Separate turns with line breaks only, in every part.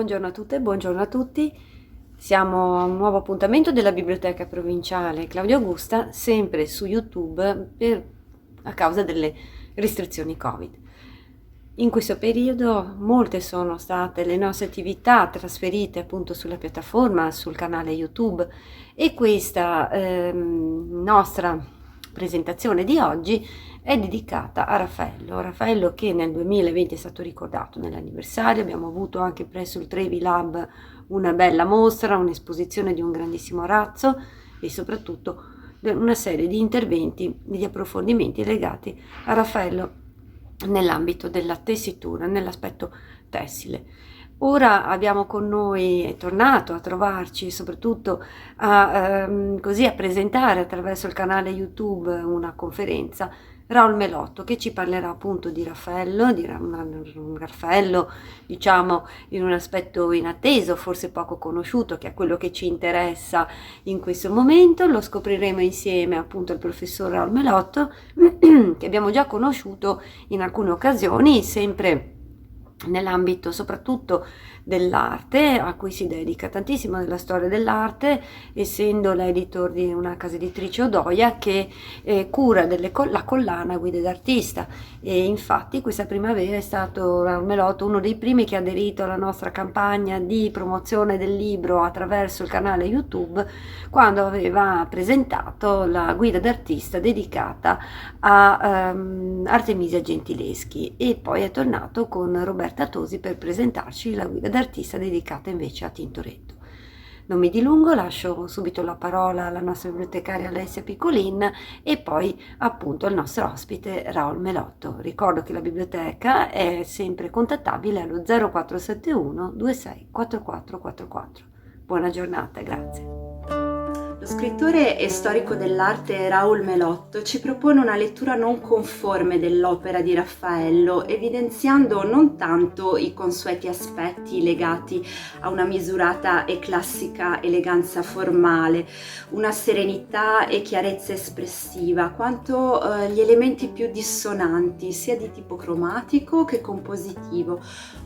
Buongiorno a tutte e buongiorno a tutti. Siamo a un nuovo appuntamento della Biblioteca Provinciale Claudia Augusta, sempre su YouTube a causa delle restrizioni Covid. In questo periodo molte sono state le nostre attività trasferite appunto sulla piattaforma, sul canale YouTube, e questa nostra presentazione di oggi è dedicata a Raffaello che nel 2020 è stato ricordato nell'anniversario. Abbiamo avuto anche presso il Trevi Lab una bella mostra, un'esposizione di un grandissimo arazzo e soprattutto una serie di interventi, di approfondimenti legati a Raffaello nell'ambito della tessitura, nell'aspetto tessile. Ora abbiamo con noi, è tornato a trovarci, soprattutto a presentare attraverso il canale YouTube una conferenza, Raul Melotto, che ci parlerà appunto di Raffaello, un Raffaello diciamo in un aspetto inatteso, forse poco conosciuto, che è quello che ci interessa in questo momento. Lo scopriremo insieme appunto al professor Raul Melotto, che abbiamo già conosciuto in alcune occasioni, sempre nell'ambito soprattutto dell'arte, a cui si dedica tantissimo della storia dell'arte, essendo l'editor di una casa editrice Odoia che cura la collana Guide d'artista. E infatti questa primavera è stato Raul Melotto uno dei primi che ha aderito alla nostra campagna di promozione del libro attraverso il canale YouTube, quando aveva presentato la guida d'artista dedicata a Artemisia Gentileschi, e poi è tornato con Roberta Tosi per presentarci la guida d'artista dedicata invece a Tintoretto. Non mi dilungo, lascio subito la parola alla nostra bibliotecaria Alessia Piccolin e poi appunto al nostro ospite Raul Melotto. Ricordo che la biblioteca è sempre contattabile allo 0471 26 4444. Buona giornata, grazie.
Lo scrittore e storico dell'arte Raul Melotto ci propone una lettura non conforme dell'opera di Raffaello, evidenziando non tanto i consueti aspetti legati a una misurata e classica eleganza formale, una serenità e chiarezza espressiva, quanto gli elementi più dissonanti, sia di tipo cromatico che compositivo,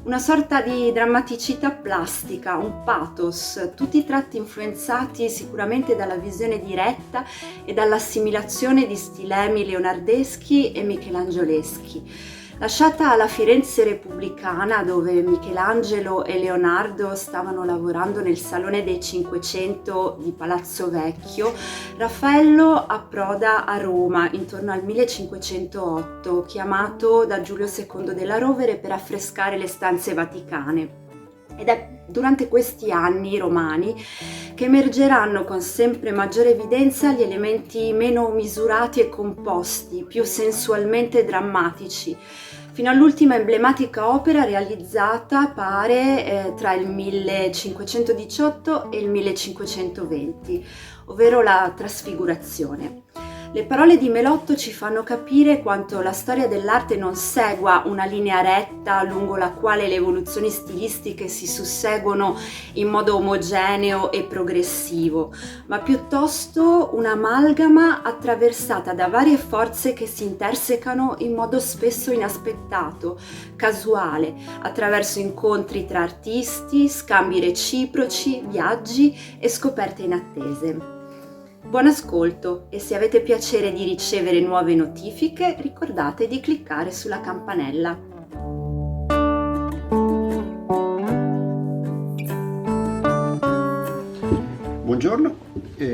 una sorta di drammaticità plastica, un pathos, tutti tratti influenzati sicuramente dalla visione diretta e dall'assimilazione di stilemi leonardeschi e michelangioleschi. Lasciata la Firenze repubblicana, dove Michelangelo e Leonardo stavano lavorando nel Salone dei Cinquecento di Palazzo Vecchio, Raffaello approda a Roma intorno al 1508, chiamato da Giulio II della Rovere per affrescare le stanze vaticane. Ed è durante questi anni romani che emergeranno con sempre maggiore evidenza gli elementi meno misurati e composti, più sensualmente drammatici, fino all'ultima emblematica opera realizzata, pare, tra il 1518 e il 1520, ovvero la Trasfigurazione. Le parole di Melotto ci fanno capire quanto la storia dell'arte non segua una linea retta lungo la quale le evoluzioni stilistiche si susseguono in modo omogeneo e progressivo, ma piuttosto un'amalgama attraversata da varie forze che si intersecano in modo spesso inaspettato, casuale, attraverso incontri tra artisti, scambi reciproci, viaggi e scoperte inattese. Buon ascolto, e se avete piacere di ricevere nuove notifiche, ricordate di cliccare sulla campanella.
Buongiorno,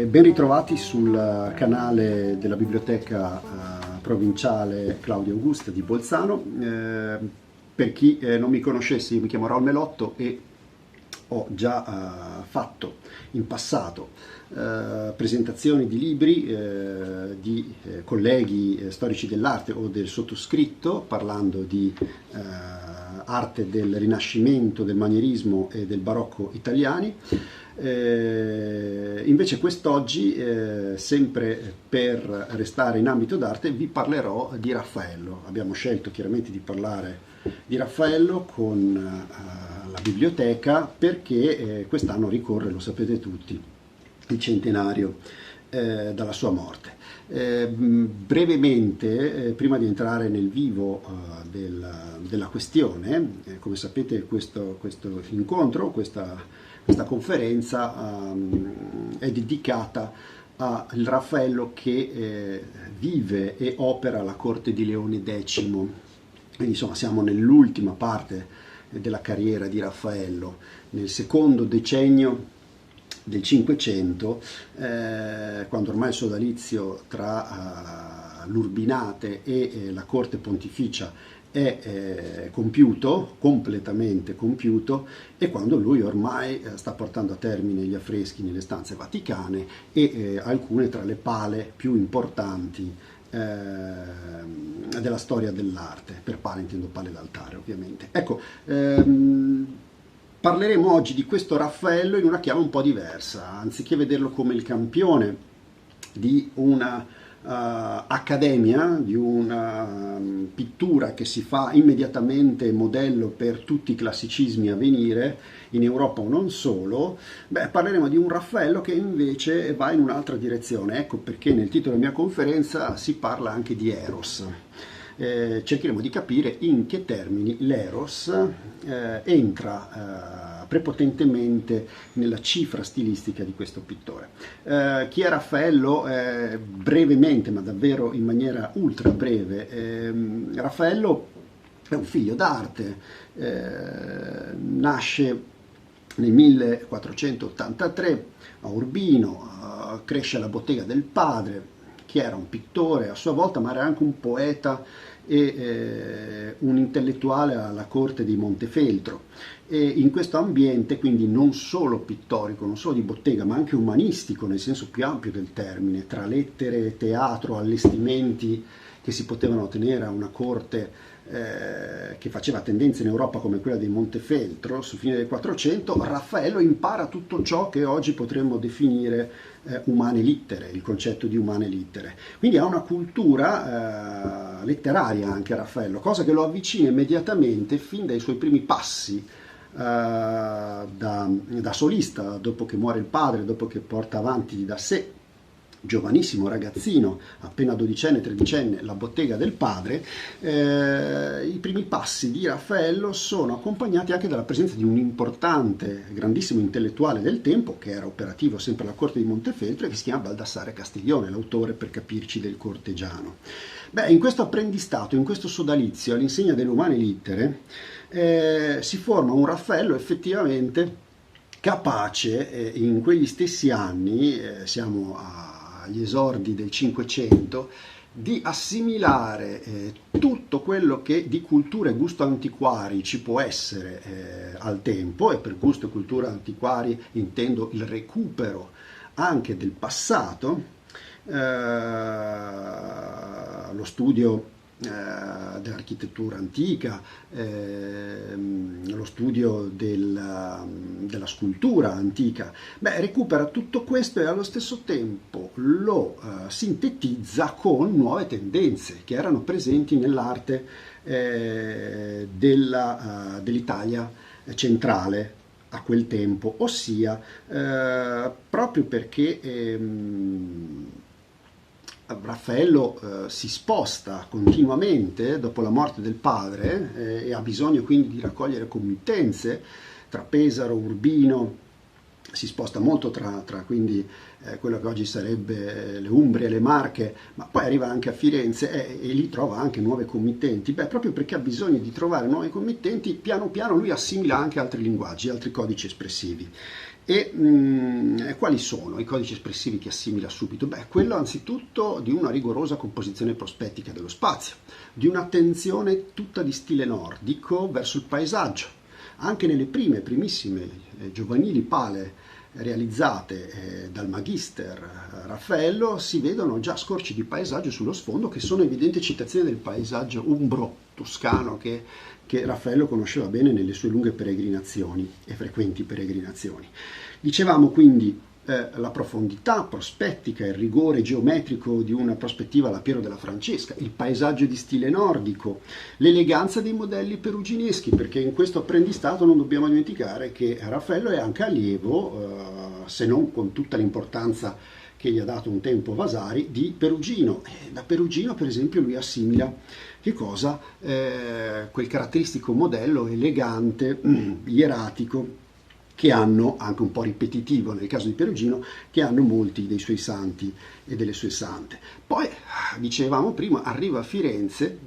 ben ritrovati sul canale della Biblioteca Provinciale Claudia Augusta di Bolzano. Per chi non mi conoscesse, io mi chiamo Raul Melotto e ho già fatto in passato presentazioni di libri di colleghi storici dell'arte o del sottoscritto, parlando di arte del Rinascimento, del Manierismo e del Barocco italiani. Invece quest'oggi, sempre per restare in ambito d'arte, vi parlerò di Raffaello. Abbiamo scelto chiaramente di parlare di Raffaello con la biblioteca perché quest'anno ricorre, lo sapete tutti, il centenario dalla sua morte. Brevemente, prima di entrare nel vivo della questione, come sapete questo incontro, questa conferenza è dedicata al Raffaello che vive e opera alla corte di Leone X. Quindi insomma siamo nell'ultima parte della carriera di Raffaello, nel secondo decennio del Cinquecento, quando ormai il sodalizio tra l'Urbinate e la corte pontificia è compiuto, completamente compiuto, e quando lui ormai sta portando a termine gli affreschi nelle stanze vaticane e alcune tra le pale più importanti della storia dell'arte. Per pale intendo pale d'altare, ovviamente. Ecco, parleremo oggi di questo Raffaello in una chiave un po' diversa. Anziché vederlo come il campione di una accademia, di una pittura che si fa immediatamente modello per tutti i classicismi a venire in Europa o non solo, parleremo di un Raffaello che invece va in un'altra direzione. Ecco perché nel titolo della mia conferenza si parla anche di Eros. Cercheremo di capire in che termini l'Eros entra prepotentemente nella cifra stilistica di questo pittore. Chi è Raffaello? Brevemente, ma davvero in maniera ultra breve, Raffaello è un figlio d'arte, nasce nel 1483 a Urbino, cresce alla bottega del padre, che era un pittore a sua volta, ma era anche un poeta e un intellettuale alla corte di Montefeltro. E in questo ambiente, quindi non solo pittorico, non solo di bottega, ma anche umanistico nel senso più ampio del termine, tra lettere, teatro, allestimenti che si potevano ottenere a una corte che faceva tendenza in Europa come quella di Montefeltro sul fine del 400, Raffaello impara tutto ciò che oggi potremmo definire umane littere, il concetto di umane littere. Quindi ha una cultura letteraria anche Raffaello, cosa che lo avvicina immediatamente fin dai suoi primi passi da solista, dopo che muore il padre, dopo che porta avanti da sé, giovanissimo ragazzino, appena 12enne, 13enne, la bottega del padre. I primi passi di Raffaello sono accompagnati anche dalla presenza di un importante, grandissimo intellettuale del tempo, che era operativo sempre alla corte di Montefeltro e che si chiama Baldassare Castiglione, l'autore, per capirci, del Cortegiano. In questo apprendistato, in questo sodalizio all'insegna delle umane littere, si forma un Raffaello effettivamente capace, in quegli stessi anni, siamo agli esordi del Cinquecento, di assimilare tutto quello che di cultura e gusto antiquari ci può essere al tempo, e per gusto e cultura antiquari intendo il recupero anche del passato, lo studio dell'architettura antica, lo studio della scultura antica, recupera tutto questo e allo stesso tempo lo sintetizza con nuove tendenze che erano presenti nell'arte dell'Italia centrale a quel tempo, ossia proprio perché Raffaello si sposta continuamente dopo la morte del padre e ha bisogno quindi di raccogliere committenze tra Pesaro, Urbino, si sposta molto tra quindi quello che oggi sarebbe le Umbrie e le Marche, ma poi arriva anche a Firenze e lì trova anche nuove committenti. Proprio perché ha bisogno di trovare nuovi committenti, piano piano lui assimila anche altri linguaggi, altri codici espressivi. E quali sono i codici espressivi che assimila subito? Quello anzitutto di una rigorosa composizione prospettica dello spazio, di un'attenzione tutta di stile nordico verso il paesaggio. Anche nelle primissime giovanili pale realizzate dal magister Raffaello si vedono già scorci di paesaggio sullo sfondo che sono evidenti citazioni del paesaggio umbro-toscano che Raffaello conosceva bene nelle sue lunghe peregrinazioni e frequenti peregrinazioni. Dicevamo quindi la profondità prospettica, il rigore geometrico di una prospettiva alla Piero della Francesca, il paesaggio di stile nordico, l'eleganza dei modelli perugineschi, perché in questo apprendistato non dobbiamo dimenticare che Raffaello è anche allievo, se non con tutta l'importanza che gli ha dato un tempo Vasari, di Perugino. E da Perugino, per esempio, lui assimila che cosa? Quel caratteristico modello elegante, ieratico, che hanno, anche un po' ripetitivo nel caso di Perugino, che hanno molti dei suoi santi e delle sue sante. Poi, dicevamo prima, arriva a Firenze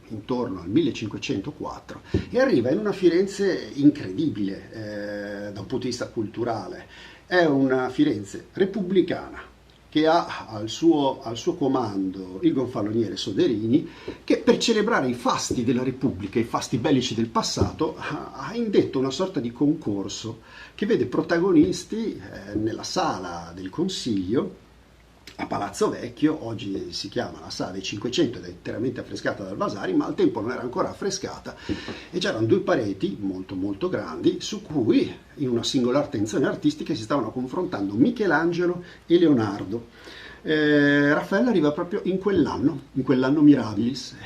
intorno al 1504 e arriva in una Firenze incredibile da un punto di vista culturale. È una Firenze repubblicana che ha al suo comando il gonfaloniere Soderini, che per celebrare i fasti della Repubblica, i fasti bellici del passato, ha indetto una sorta di concorso che vede protagonisti nella sala del Consiglio a Palazzo Vecchio. Oggi si chiama la Sala dei 500 ed è interamente affrescata dal Vasari, ma al tempo non era ancora affrescata, e c'erano due pareti molto molto grandi su cui, in una singolare attenzione artistica, si stavano confrontando Michelangelo e Leonardo. Raffaello arriva proprio in quell'anno mirabilis,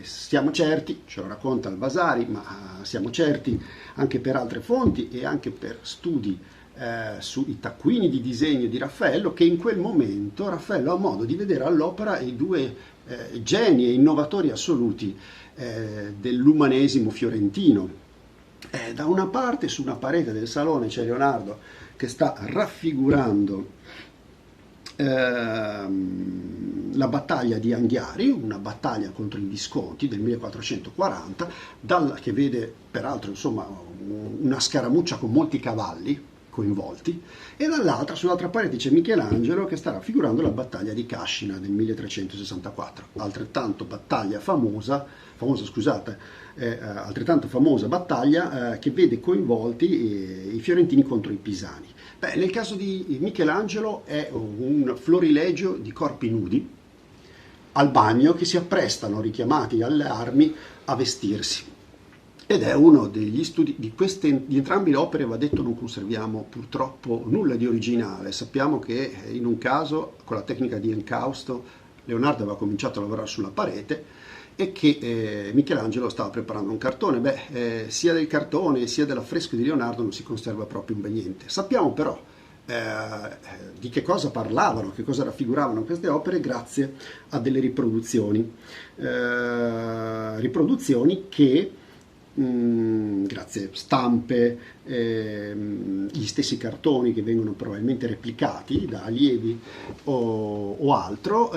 siamo certi, ce lo racconta il Vasari, ma siamo certi anche per altre fonti e anche per studi sui taccuini di disegno di Raffaello, che in quel momento Raffaello ha modo di vedere all'opera i due geni e innovatori assoluti dell'umanesimo fiorentino. Da una parte, su una parete del salone, c'è Leonardo che sta raffigurando la battaglia di Anghiari, una battaglia contro i Visconti del 1440, che vede peraltro insomma una scaramuccia con molti cavalli coinvolti, e dall'altra, sull'altra parete, c'è Michelangelo che sta raffigurando la battaglia di Cascina del 1364, altrettanto famosa battaglia che vede coinvolti i fiorentini contro i pisani. Beh, nel caso di Michelangelo è un florilegio di corpi nudi al bagno che si apprestano, richiamati alle armi, a vestirsi. Ed è uno degli studi di entrambe le opere, va detto, non conserviamo purtroppo nulla di originale. Sappiamo che in un caso, con la tecnica di encausto, Leonardo aveva cominciato a lavorare sulla parete e che Michelangelo stava preparando un cartone. Sia del cartone sia dell'affresco di Leonardo non si conserva proprio un bel niente. Sappiamo però di che cosa parlavano, che cosa raffiguravano queste opere grazie a delle riproduzioni che grazie a stampe, gli stessi cartoni che vengono probabilmente replicati da allievi o altro,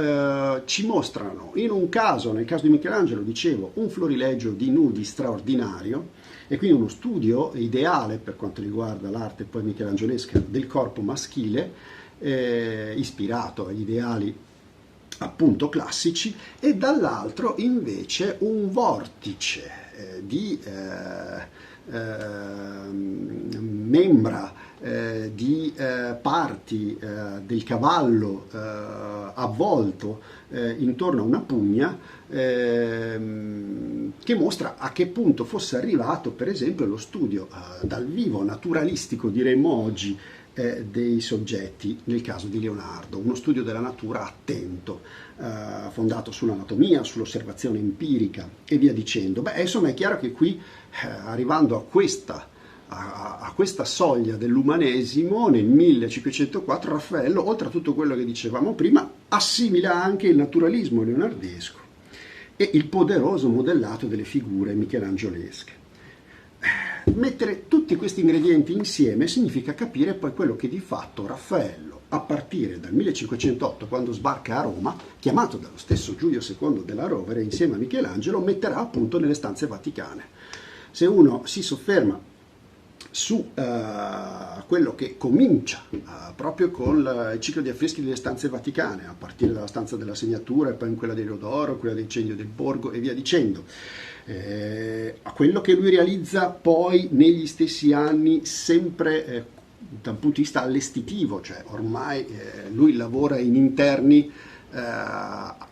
ci mostrano, in un caso, nel caso di Michelangelo, dicevo, un florilegio di nudi straordinario, e quindi uno studio ideale per quanto riguarda l'arte poi michelangiolesca del corpo maschile, ispirato agli ideali appunto classici, e dall'altro invece un vortice di membra, di parti del cavallo avvolto intorno a una pugna, che mostra a che punto fosse arrivato, per esempio, lo studio dal vivo, naturalistico diremmo oggi, dei soggetti, nel caso di Leonardo, uno studio della natura attento, fondato sull'anatomia, sull'osservazione empirica e via dicendo. Insomma, è chiaro che qui, arrivando a questa soglia dell'umanesimo, nel 1504 Raffaello, oltre a tutto quello che dicevamo prima, assimila anche il naturalismo leonardesco e il poderoso modellato delle figure michelangiolesche. Mettere tutti questi ingredienti insieme significa capire poi quello che di fatto Raffaello, a partire dal 1508, quando sbarca a Roma, chiamato dallo stesso Giulio II della Rovere, insieme a Michelangelo, metterà appunto nelle stanze vaticane. Se uno si sofferma su quello che comincia proprio con il ciclo di affreschi delle stanze vaticane, a partire dalla stanza della segnatura e poi in quella di Rodoro, quella del Cenio del Borgo e via dicendo, a quello che lui realizza poi negli stessi anni, sempre da un punto di vista allestitivo, cioè ormai lui lavora in interni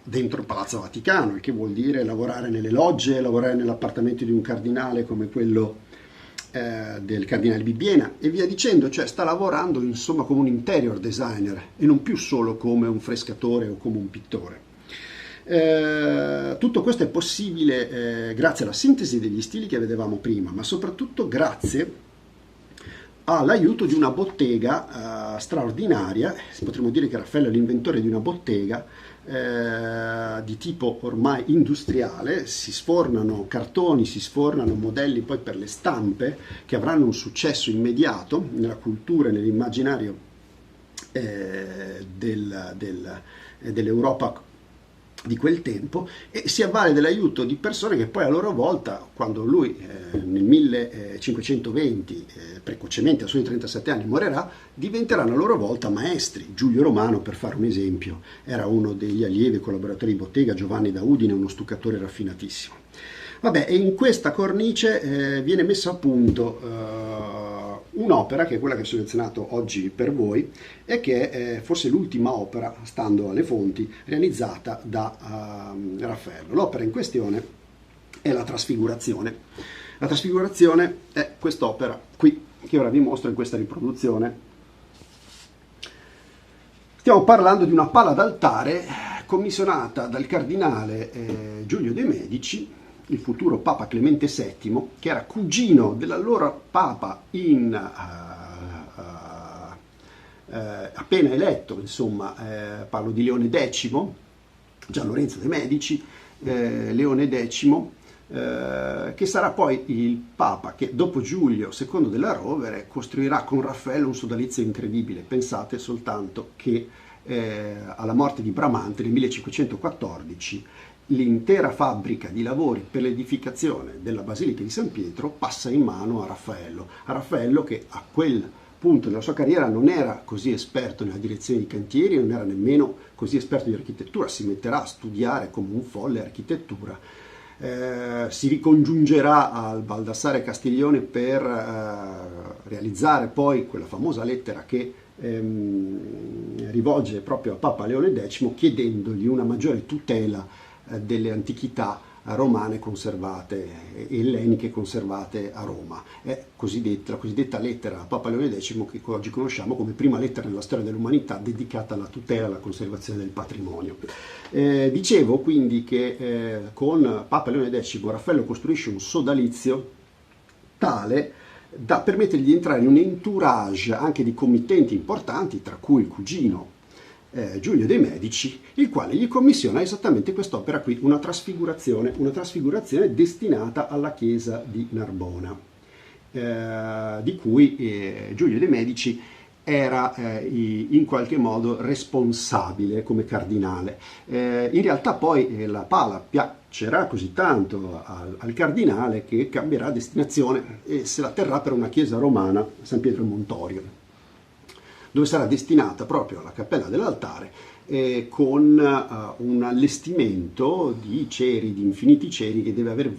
dentro il Palazzo Vaticano, il che vuol dire lavorare nelle logge, lavorare nell'appartamento di un cardinale come quello del cardinale Bibbiena e via dicendo, cioè sta lavorando insomma come un interior designer e non più solo come un frescatore o come un pittore. Tutto questo è possibile grazie alla sintesi degli stili che vedevamo prima, ma soprattutto grazie ha l'aiuto di una bottega straordinaria. Potremmo dire che Raffaello è l'inventore di una bottega di tipo ormai industriale. Si sfornano cartoni, si sfornano modelli poi per le stampe che avranno un successo immediato nella cultura e nell'immaginario dell'Europa di quel tempo, e si avvale dell'aiuto di persone che poi a loro volta, quando lui nel 1520 precocemente a soli 37 anni morirà, diventeranno a loro volta maestri. Giulio Romano, per fare un esempio, era uno degli allievi e collaboratori di bottega. Giovanni da Udine, uno stuccatore raffinatissimo. Vabbè, e in questa cornice viene messa a punto un'opera che è quella che ho selezionato oggi per voi, e che è forse l'ultima opera, stando alle fonti, realizzata da Raffaello. L'opera in questione è la Trasfigurazione. La Trasfigurazione è quest'opera qui, che ora vi mostro in questa riproduzione. Stiamo parlando di una pala d'altare commissionata dal cardinale Giulio de' Medici, il futuro Papa Clemente VII, che era cugino dell'allora Papa appena eletto, insomma, parlo di Leone X, Gian Lorenzo de' Medici, Leone X, che sarà poi il Papa che dopo Giulio II della Rovere costruirà con Raffaello un sodalizio incredibile. Pensate soltanto che alla morte di Bramante nel 1514 l'intera fabbrica di lavori per l'edificazione della Basilica di San Pietro passa in mano a Raffaello che a quel punto della sua carriera non era così esperto nella direzione di cantieri, non era nemmeno così esperto di architettura. Si metterà a studiare come un folle architettura, si ricongiungerà al Baldassare Castiglione per realizzare poi quella famosa lettera che rivolge proprio a Papa Leone X chiedendogli una maggiore tutela delle antichità romane conservate, elleniche conservate a Roma. È la cosiddetta lettera a Papa Leone X, che oggi conosciamo come prima lettera nella storia dell'umanità dedicata alla tutela e alla conservazione del patrimonio. Dicevo quindi che con Papa Leone X Raffaello costruisce un sodalizio tale da permettergli di entrare in un entourage anche di committenti importanti, tra cui il cugino Giulio de' Medici, il quale gli commissiona esattamente quest'opera qui, una trasfigurazione destinata alla chiesa di Narbona, di cui Giulio de' Medici era in qualche modo responsabile come cardinale. In realtà poi la pala piacerà così tanto al cardinale che cambierà destinazione e se la terrà per una chiesa romana, San Pietro in Montorio, dove sarà destinata proprio alla cappella dell'altare con un allestimento di ceri, di infiniti ceri, che deve aver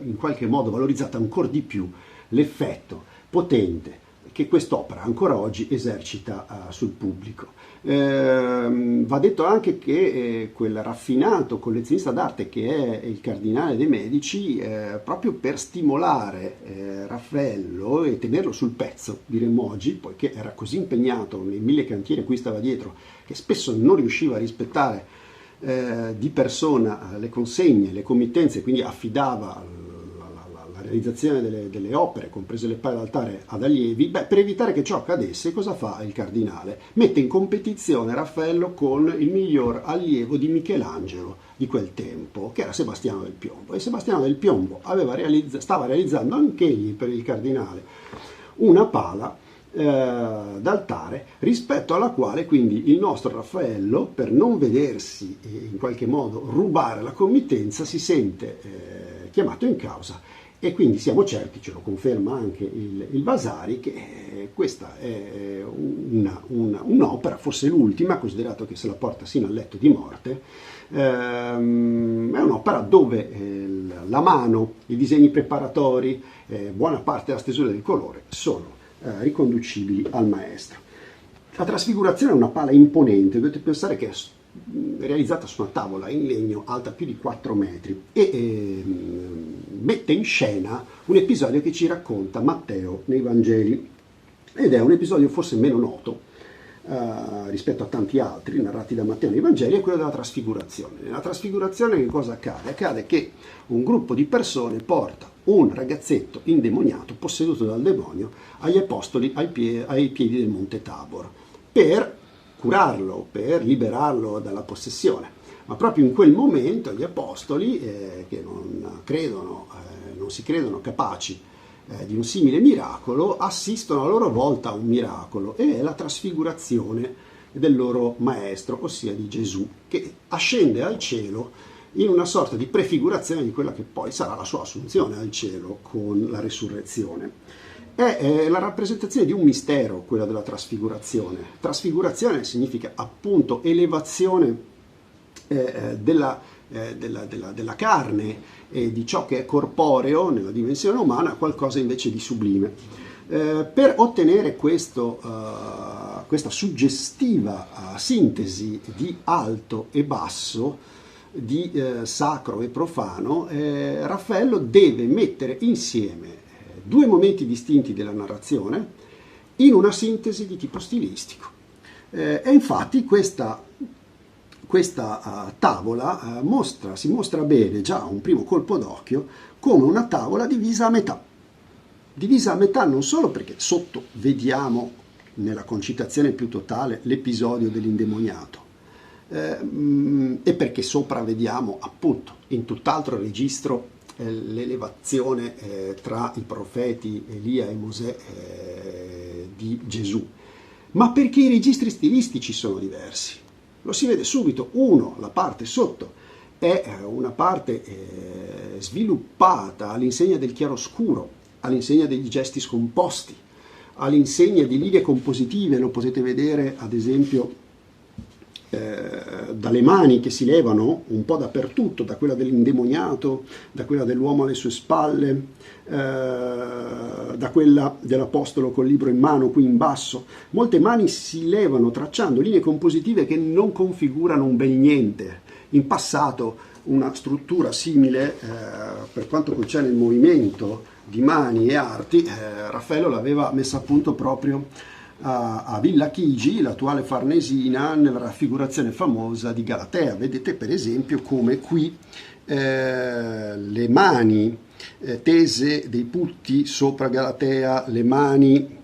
in qualche modo valorizzato ancora di più l'effetto potente che quest'opera ancora oggi esercita sul pubblico. Va detto anche che quel raffinato collezionista d'arte che è il cardinale de' Medici, proprio per stimolare Raffaello e tenerlo sul pezzo, diremmo oggi, poiché era così impegnato nei 1000 cantieri a cui stava dietro, che spesso non riusciva a rispettare di persona le consegne, le committenze, quindi affidava la realizzazione delle opere, comprese le pale d'altare, ad allievi. Per evitare che ciò accadesse, cosa fa il cardinale? Mette in competizione Raffaello con il miglior allievo di Michelangelo di quel tempo, che era Sebastiano del Piombo, e Sebastiano del Piombo stava realizzando anch'egli per il cardinale una pala d'altare, rispetto alla quale quindi il nostro Raffaello, per non vedersi in qualche modo rubare la committenza, si sente chiamato in causa. E quindi siamo certi, ce lo conferma anche il Vasari, che questa è un'opera, forse l'ultima, considerato che se la porta sino al letto di morte. È un'opera dove la mano, i disegni preparatori, buona parte della stesura del colore sono riconducibili al maestro. La Trasfigurazione è una pala imponente, dovete pensare che è realizzata su una tavola in legno alta più di 4 metri e mette in scena un episodio che ci racconta Matteo nei Vangeli, ed è un episodio forse meno noto, rispetto a tanti altri narrati da Matteo nei Vangeli, è quello della trasfigurazione. Nella trasfigurazione che cosa accade? Accade che un gruppo di persone porta un ragazzetto indemoniato, posseduto dal demonio, agli apostoli ai piedi del Monte Tabor, per curarlo, per liberarlo dalla possessione. Ma proprio in quel momento gli apostoli, che non si credono capaci di un simile miracolo, assistono a loro volta a un miracolo, e è la trasfigurazione del loro maestro, ossia di Gesù, che ascende al cielo in una sorta di prefigurazione di quella che poi sarà la sua assunzione al cielo con la resurrezione. È la rappresentazione di un mistero, quella della trasfigurazione. Trasfigurazione significa appunto elevazione della carne e di ciò che è corporeo nella dimensione umana a qualcosa invece di sublime. Per ottenere questa suggestiva sintesi di alto e basso, di sacro e profano, Raffaello deve mettere insieme due momenti distinti della narrazione in una sintesi di tipo stilistico. E infatti questa tavola si mostra bene già a un primo colpo d'occhio come una tavola divisa a metà. Divisa a metà non solo perché sotto vediamo nella concitazione più totale l'episodio dell'indemoniato, e perché sopra vediamo appunto in tutt'altro registro l'elevazione tra i profeti Elia e Mosè di Gesù, ma perché i registri stilistici sono diversi. Lo si vede subito. La parte sotto è una parte sviluppata all'insegna del chiaroscuro, all'insegna degli gesti scomposti, all'insegna di linee compositive. Lo potete vedere ad esempio dalle mani che si levano un po' dappertutto, da quella dell'indemoniato, da quella dell'uomo alle sue spalle, da quella dell'apostolo col libro in mano qui in basso. Molte mani si levano tracciando linee compositive che non configurano un bel niente. In passato una struttura simile, per quanto concerne il movimento di mani e arti, Raffaello l'aveva messa a punto proprio a Villa Chigi, l'attuale Farnesina, nella raffigurazione famosa di Galatea. Vedete per esempio come qui le mani tese dei putti sopra Galatea, le mani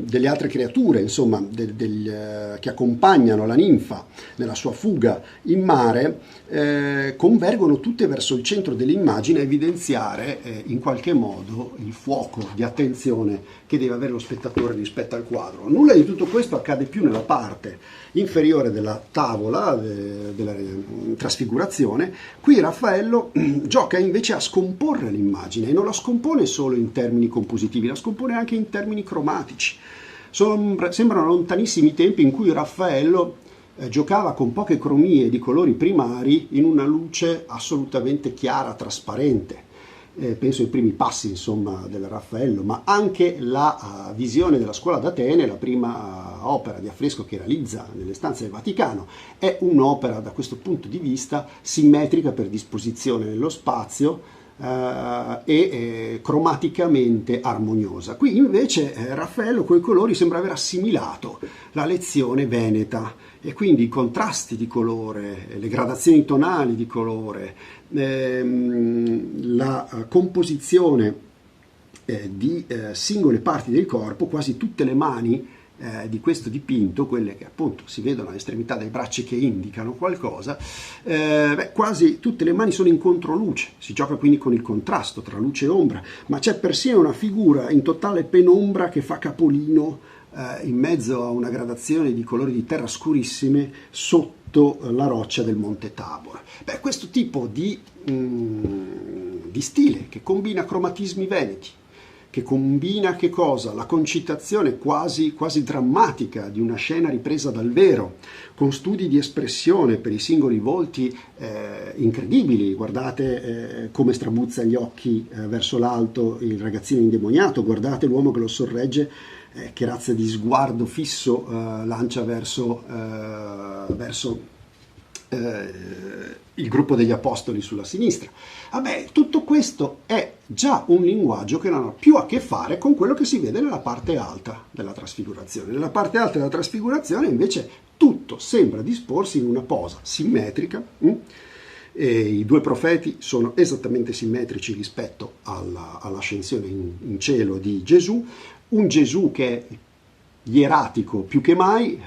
delle altre creature, insomma, che accompagnano la ninfa nella sua fuga in mare, convergono tutte verso il centro dell'immagine, a evidenziare in qualche modo il fuoco di attenzione che deve avere lo spettatore rispetto al quadro. Nulla di tutto questo accade più nella parte inferiore della tavola della trasfigurazione. Qui Raffaello gioca invece a scomporre l'immagine, e non la scompone solo in termini compositivi, la scompone anche in termini cromatici. Sembrano lontanissimi tempi in cui Raffaello giocava con poche cromie di colori primari in una luce assolutamente chiara, trasparente. Penso ai primi passi, insomma, del Raffaello, ma anche la visione della scuola d'Atene, la prima opera di affresco che realizza nelle stanze del Vaticano, è un'opera da questo punto di vista simmetrica per disposizione nello spazio, e cromaticamente armoniosa. Qui invece Raffaello coi colori sembra aver assimilato la lezione veneta, e quindi i contrasti di colore, le gradazioni tonali di colore, la composizione di singole parti del corpo, quasi tutte le mani di questo dipinto, quelle che appunto si vedono all'estremità dei bracci che indicano qualcosa, quasi tutte le mani sono in controluce. Si gioca quindi con il contrasto tra luce e ombra, ma c'è persino una figura in totale penombra che fa capolino in mezzo a una gradazione di colori di terra scurissime sotto la roccia del Monte Tabor. Questo tipo di stile che combina cromatismi veneti, che combina che cosa? La concitazione quasi drammatica di una scena ripresa dal vero, con studi di espressione per i singoli volti incredibili. Guardate come strabuzza gli occhi verso l'alto il ragazzino indemoniato, guardate l'uomo che lo sorregge, che razza di sguardo fisso lancia verso il gruppo degli apostoli sulla sinistra. Vabbè, tutto questo è già un linguaggio che non ha più a che fare con quello che si vede nella parte alta della trasfigurazione. Nella parte alta della trasfigurazione invece tutto sembra disporsi in una posa simmetrica, e i due profeti sono esattamente simmetrici rispetto all'ascensione in cielo di Gesù, un Gesù che è ieratico più che mai,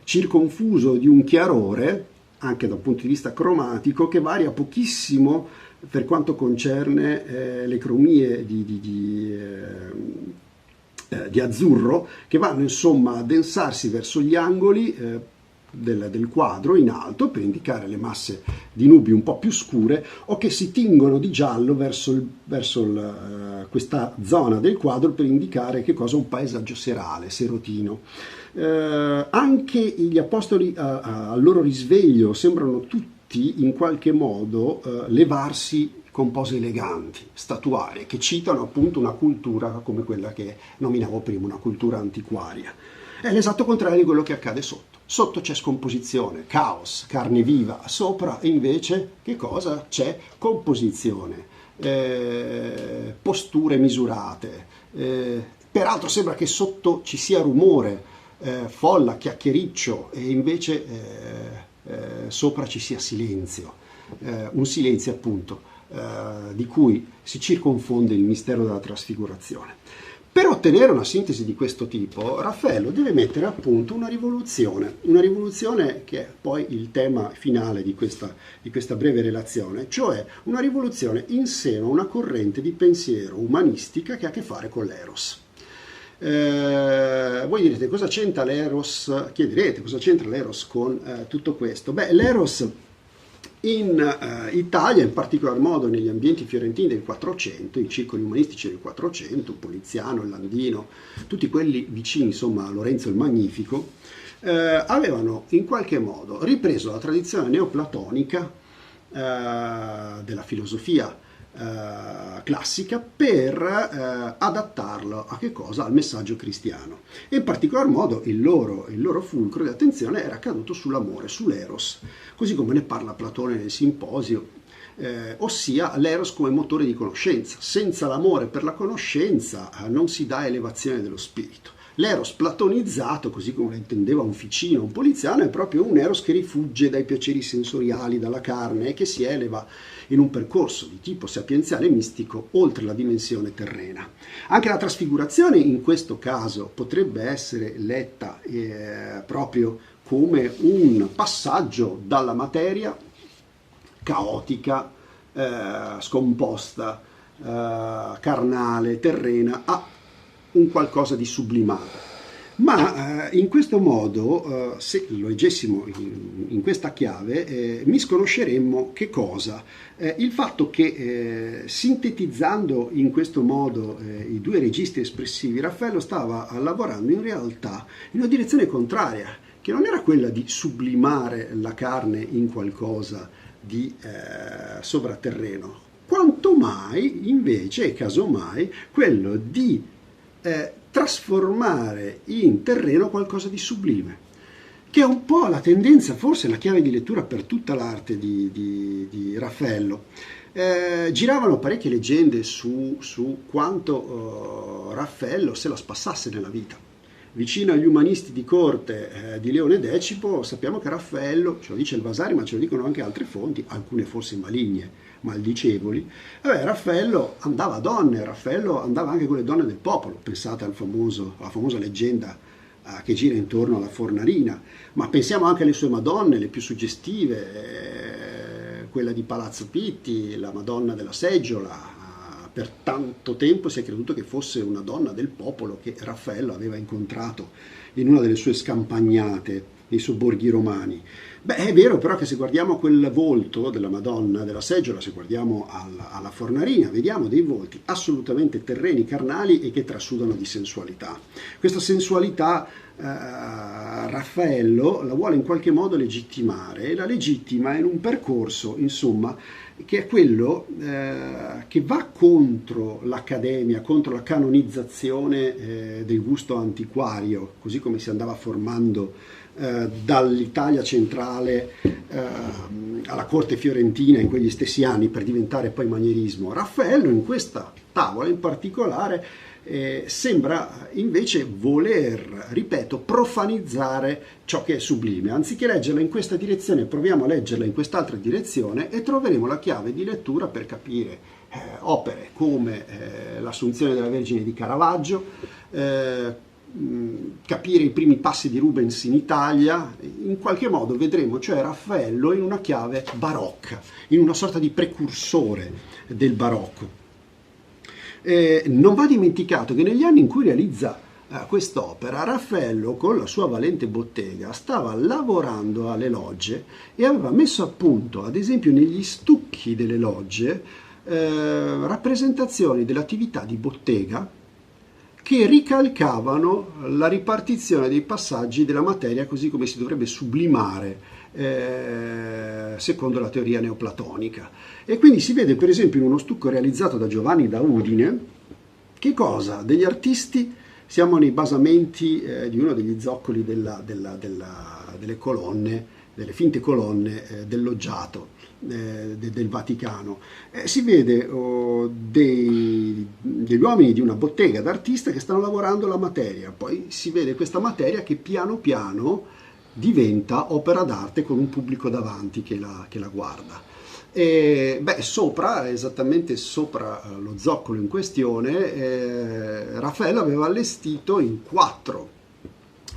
circonfuso di un chiarore, anche dal punto di vista cromatico, che varia pochissimo per quanto concerne le cromie di azzurro, che vanno insomma a densarsi verso gli angoli del quadro in alto per indicare le masse di nubi un po' più scure, o che si tingono di giallo verso questa zona del quadro per indicare che cosa? Un paesaggio serale, serotino. Anche gli apostoli al loro risveglio sembrano tutti in qualche modo levarsi con pose eleganti, statuarie, che citano appunto una cultura come quella che nominavo prima, una cultura antiquaria. È l'esatto contrario di quello che accade sotto. Sotto c'è scomposizione, caos, carne viva. Sopra invece che cosa? C'è composizione, posture misurate. Peraltro sembra che sotto ci sia rumore, folla, chiacchiericcio, e invece sopra ci sia silenzio. Un silenzio appunto di cui si circonfonde il mistero della trasfigurazione. Per ottenere una sintesi di questo tipo, Raffaello deve mettere a punto una rivoluzione che è poi il tema finale di questa breve relazione, cioè una rivoluzione in seno a una corrente di pensiero umanistica che ha a che fare con l'eros. Voi direte cosa c'entra l'eros? Chiederete cosa c'entra l'eros con tutto questo? Beh, l'eros in Italia, in particolar modo negli ambienti fiorentini del 400, i circoli umanistici del 400, Poliziano, Landino, tutti quelli vicini insomma a Lorenzo il Magnifico, avevano in qualche modo ripreso la tradizione neoplatonica della filosofia classica per adattarlo a che cosa? Al messaggio cristiano, e in particolar modo il loro fulcro di attenzione era caduto sull'amore, sull'eros, così come ne parla Platone nel Simposio, ossia l'eros come motore di conoscenza. Senza l'amore per la conoscenza non si dà elevazione dello spirito. L'eros platonizzato, così come lo intendeva un Ficino, un Poliziano, è proprio un eros che rifugge dai piaceri sensoriali, dalla carne, e che si eleva in un percorso di tipo sapienziale e mistico oltre la dimensione terrena. Anche la trasfigurazione in questo caso potrebbe essere letta proprio come un passaggio dalla materia caotica, scomposta, carnale, terrena, a un qualcosa di sublimato. Ma in questo modo, se lo leggessimo in questa chiave, misconosceremmo che cosa? Il fatto che sintetizzando in questo modo i due registri espressivi, Raffaello stava lavorando in realtà in una direzione contraria, che non era quella di sublimare la carne in qualcosa di sovraterreno, quanto mai invece, e casomai, quello di trasformare in terreno qualcosa di sublime, che è un po' la tendenza, forse la chiave di lettura per tutta l'arte di Raffaello. Giravano parecchie leggende su quanto Raffaello se la spassasse nella vita. Vicino agli umanisti di corte di Leone X, sappiamo che Raffaello, ce lo dice il Vasari, ma ce lo dicono anche altre fonti, alcune forse maligne, maldicevoli, Raffaello andava a donne, Raffaello andava anche con le donne del popolo. Pensate alla famosa leggenda che gira intorno alla Fornarina, ma pensiamo anche alle sue Madonne, le più suggestive, quella di Palazzo Pitti, la Madonna della Seggiola. Per tanto tempo si è creduto che fosse una donna del popolo che Raffaello aveva incontrato in una delle sue scampagnate nei sobborghi romani. Beh, è vero però che se guardiamo quel volto della Madonna della Seggiola, se guardiamo alla Fornarina, vediamo dei volti assolutamente terreni, carnali, e che trasudano di sensualità. Questa sensualità Raffaello la vuole in qualche modo legittimare, e la legittima in un percorso, insomma, che è quello che va contro l'accademia, contro la canonizzazione del gusto antiquario, così come si andava formando dall'Italia centrale alla corte fiorentina in quegli stessi anni per diventare poi manierismo. Raffaello in questa tavola in particolare sembra invece voler, ripeto, profanizzare ciò che è sublime. Anziché leggerla in questa direzione, proviamo a leggerla in quest'altra direzione e troveremo la chiave di lettura per capire opere come l'Assunzione della Vergine di Caravaggio, capire i primi passi di Rubens in Italia. In qualche modo vedremo cioè Raffaello in una chiave barocca, in una sorta di precursore del barocco. Non va dimenticato che negli anni in cui realizza quest'opera, Raffaello con la sua valente bottega stava lavorando alle logge e aveva messo a punto, ad esempio negli stucchi delle logge, rappresentazioni dell'attività di bottega che ricalcavano la ripartizione dei passaggi della materia così come si dovrebbe sublimare secondo la teoria neoplatonica. E quindi si vede per esempio in uno stucco realizzato da Giovanni da Udine, che cosa? Degli artisti, siamo nei basamenti di uno degli zoccoli delle colonne, delle finte colonne del loggiato del Vaticano. Si vede degli uomini di una bottega d'artista che stanno lavorando la materia, poi si vede questa materia che piano piano diventa opera d'arte con un pubblico davanti che la guarda. E, sopra, esattamente sopra lo zoccolo in questione, Raffaello aveva allestito in 4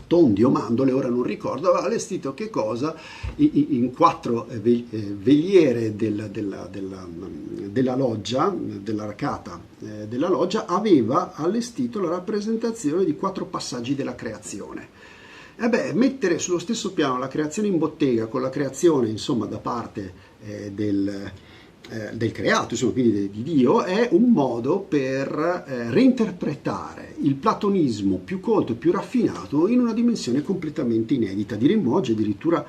tondi o mandorle, ora non ricordo, aveva allestito che cosa? In 4 veliere della loggia, dell'arcata della loggia, aveva allestito la rappresentazione di 4 passaggi della creazione. Mettere sullo stesso piano la creazione in bottega con la creazione, insomma, da parte del creato, insomma, quindi di Dio, è un modo per reinterpretare il platonismo più colto e più raffinato in una dimensione completamente inedita, diremmo oggi addirittura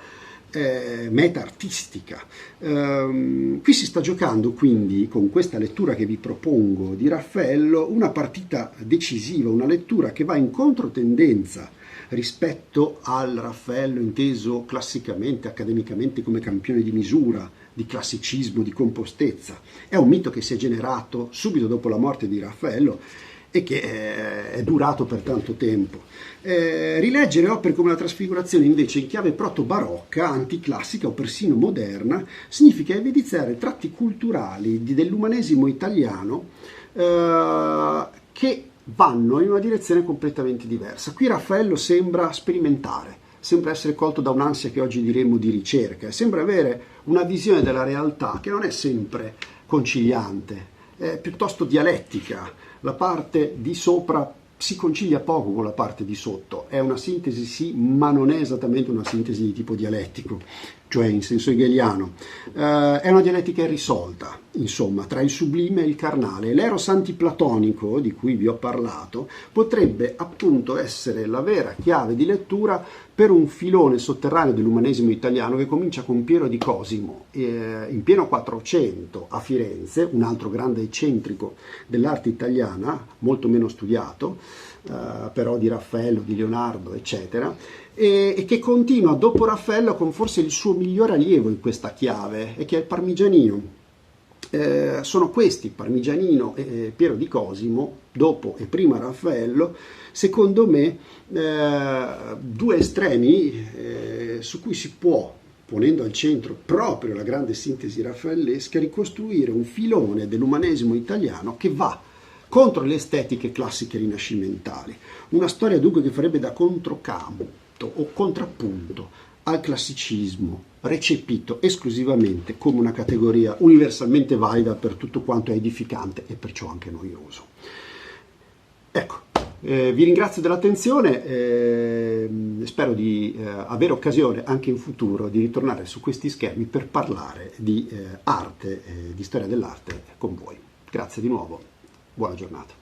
meta-artistica. Qui si sta giocando quindi, con questa lettura che vi propongo di Raffaello, una partita decisiva, una lettura che va in controtendenza rispetto al Raffaello inteso classicamente, accademicamente come campione di misura, di classicismo, di compostezza. È un mito che si è generato subito dopo la morte di Raffaello e che è durato per tanto tempo. Rileggere opere come la Trasfigurazione invece in chiave proto-barocca, anticlassica o persino moderna significa evidenziare tratti culturali dell'umanesimo italiano che vanno in una direzione completamente diversa. Qui Raffaello sembra sperimentare, sembra essere colto da un'ansia che oggi diremmo di ricerca, e sembra avere una visione della realtà che non è sempre conciliante, è piuttosto dialettica. La parte di sopra si concilia poco con la parte di sotto, è una sintesi sì, ma non è esattamente una sintesi di tipo dialettico, cioè in senso hegeliano. È una dialettica irrisolta, insomma, tra il sublime e il carnale. L'eros antiplatonico, di cui vi ho parlato, potrebbe appunto essere la vera chiave di lettura per un filone sotterraneo dell'umanesimo italiano che comincia con Piero di Cosimo in pieno 400 a Firenze, un altro grande eccentrico dell'arte italiana, molto meno studiato, però di Raffaello, di Leonardo, eccetera, e che continua dopo Raffaello con forse il suo miglior allievo in questa chiave, e che è il Parmigianino. Sono questi, Parmigianino e Piero di Cosimo, dopo e prima Raffaello, secondo me due estremi su cui si può, ponendo al centro proprio la grande sintesi raffaellesca, ricostruire un filone dell'umanesimo italiano che va contro le estetiche classiche rinascimentali. Una storia dunque che farebbe da controcampo o contrappunto al classicismo, recepito esclusivamente come una categoria universalmente valida per tutto quanto è edificante e perciò anche noioso. Ecco, vi ringrazio dell'attenzione, spero di avere occasione anche in futuro di ritornare su questi schermi per parlare di arte, di storia dell'arte con voi. Grazie di nuovo, buona giornata.